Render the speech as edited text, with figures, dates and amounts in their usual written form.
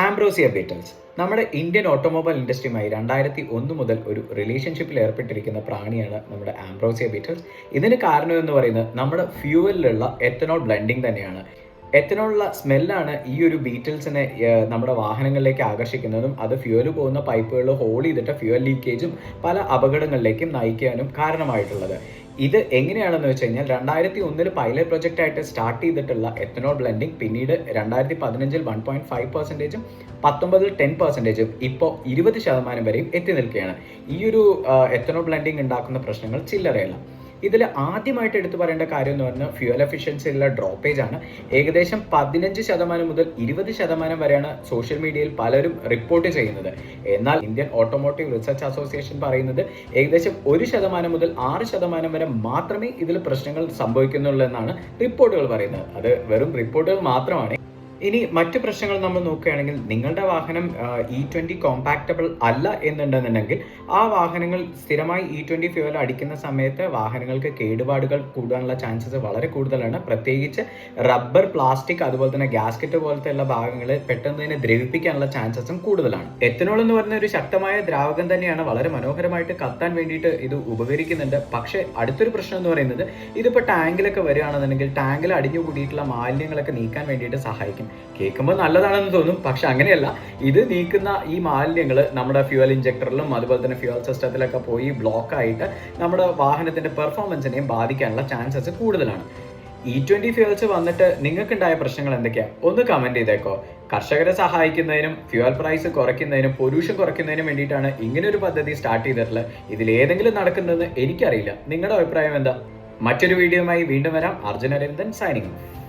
Ambrosia ബീറ്റൽസ് നമ്മുടെ Indian automobile ഇൻഡസ്ട്രിയുമായി 2001 മുതൽ ഒരു റിലേഷൻഷിപ്പിൽ ഏർപ്പെട്ടിരിക്കുന്ന പ്രാണിയാണ് നമ്മുടെ ആംബ്രോസിയ ബീറ്റൽസ്. ഇതിന് കാരണം എന്ന് പറയുന്നത് നമ്മുടെ ഫ്യൂവലിലുള്ള എത്തനോൾ ബ്ലെൻഡിങ് തന്നെയാണ്. എത്തനോളുള്ള സ്മെല്ലാണ് ഈ ഒരു ബീറ്റിൽസിനെ നമ്മുടെ വാഹനങ്ങളിലേക്ക് ആകർഷിക്കുന്നതും അത് ഫ്യൂവൽ പോകുന്ന പൈപ്പുകൾ ഹോൾ ചെയ്തിട്ട് ഫ്യൂവൽ ലീക്കേജും പല അപകടങ്ങളിലേക്കും നയിക്കാനും കാരണമായിട്ടുള്ളത്. ഇത് എങ്ങനെയാണെന്ന് വെച്ച് കഴിഞ്ഞാൽ 2001 പൈലറ്റ് പ്രൊജക്റ്റ് ആയിട്ട് സ്റ്റാർട്ട് ചെയ്തിട്ടുള്ള എത്തനോൾ ബ്ലെൻഡിങ് പിന്നീട് 2015 1.5%, 19 10%, ഇപ്പോൾ 20% വരെയും എത്തി നിൽക്കുകയാണ്. ഈ ഒരു എത്തനോൾ ബ്ലെൻഡിങ് ഉണ്ടാക്കുന്ന പ്രശ്നങ്ങൾ ചില്ലറയല്ല. ഇതിൽ ആദ്യമായിട്ട് എടുത്തു പറയേണ്ട കാര്യം എന്ന് പറഞ്ഞാൽ ഫ്യൂവൽ എഫിഷ്യൻസിയിലുള്ള ഡ്രോപ്പേജ് ആണ്. ഏകദേശം 15% മുതൽ 20% വരെയാണ് സോഷ്യൽ മീഡിയയിൽ പലരും റിപ്പോർട്ട് ചെയ്യുന്നത്. എന്നാൽ ഇന്ത്യൻ ഓട്ടോമോട്ടീവ് റിസർച്ച് അസോസിയേഷൻ പറയുന്നത് ഏകദേശം 1% മുതൽ 6% വരെ മാത്രമേ ഇതിൽ പ്രശ്നങ്ങൾ സംഭവിക്കുന്നുള്ളൂ എന്നാണ് റിപ്പോർട്ടുകൾ പറയുന്നത്. അത് വെറും റിപ്പോർട്ടുകൾ മാത്രമാണ്. ഇനി മറ്റു പ്രശ്നങ്ങൾ നമ്മൾ നോക്കുകയാണെങ്കിൽ നിങ്ങളുടെ വാഹനം E20 കോമ്പാക്റ്റബിൾ അല്ല എന്നുണ്ടെന്നുണ്ടെങ്കിൽ ആ വാഹനങ്ങൾ സ്ഥിരമായി E20 ഫ്യൂവൽ അടിക്കുന്ന സമയത്ത് വാഹനങ്ങൾക്ക് കേടുപാടുകൾ കൂടാനുള്ള ചാൻസസ് വളരെ കൂടുതലാണ്. പ്രത്യേകിച്ച് റബ്ബർ, പ്ലാസ്റ്റിക്, അതുപോലെ തന്നെ ഗ്യാസ്കറ്റ് പോലത്തെയുള്ള ഭാഗങ്ങൾ പെട്ടെന്ന് തന്നെ ദ്രവിപ്പിക്കാനുള്ള ചാൻസസും കൂടുതലാണ്. എത്തനോൾ എന്ന് പറഞ്ഞ ഒരു ശക്തമായ ദ്രാവകം തന്നെയാണ്. വളരെ മനോഹരമായിട്ട് കത്താൻ വേണ്ടിയിട്ട് ഇത് ഉപകരിക്കുന്നുണ്ട്. പക്ഷേ അടുത്തൊരു പ്രശ്നം എന്ന് പറയുന്നത് ഇതിപ്പോൾ ടാങ്കിലൊക്കെ വരികയാണെന്നുണ്ടെങ്കിൽ ടാങ്കിൽ അടിഞ്ഞു കൂടിയിട്ടുള്ള മാലിന്യങ്ങളൊക്കെ നീക്കാൻ വേണ്ടിയിട്ട് സഹായിക്കും. കേൾക്കുമ്പോൾ നല്ലതാണെന്ന് തോന്നും, പക്ഷെ അങ്ങനെയല്ല. ഇത് നീക്കുന്ന ഈ മാലിന്യങ്ങൾ നമ്മുടെ ഫ്യൂവൽ ഇഞ്ചക്ടറിലും അതുപോലെ തന്നെ ഫ്യൂവൽ സിസ്റ്റത്തിലൊക്കെ പോയി ബ്ലോക്ക് ആയിട്ട് നമ്മുടെ വാഹനത്തിന്റെ പെർഫോമൻസിനെയും ബാധിക്കാനുള്ള ചാൻസസ് കൂടുതലാണ്. E20 ഫ്യൂവൽസ് വന്നിട്ട് നിങ്ങൾക്കുണ്ടായ പ്രശ്നങ്ങൾ എന്തൊക്കെയാണ് ഒന്ന് കമന്റ് ചെയ്തേക്കോ. കർഷകരെ സഹായിക്കുന്നതിനും ഫ്യൂവൽ പ്രൈസ് കുറയ്ക്കുന്നതിനും പൊല്യൂഷൻ കുറയ്ക്കുന്നതിനും വേണ്ടിയിട്ടാണ് ഇങ്ങനെ ഒരു പദ്ധതി സ്റ്റാർട്ട് ചെയ്തിട്ടുള്ളത്. ഇതിലേതെങ്കിലും നടക്കുന്നതെന്ന് എനിക്കറിയില്ല. നിങ്ങളുടെ അഭിപ്രായം എന്താ? മറ്റൊരു വീഡിയോയുമായി വീണ്ടും വരാം. Arjun Aravindan signing off.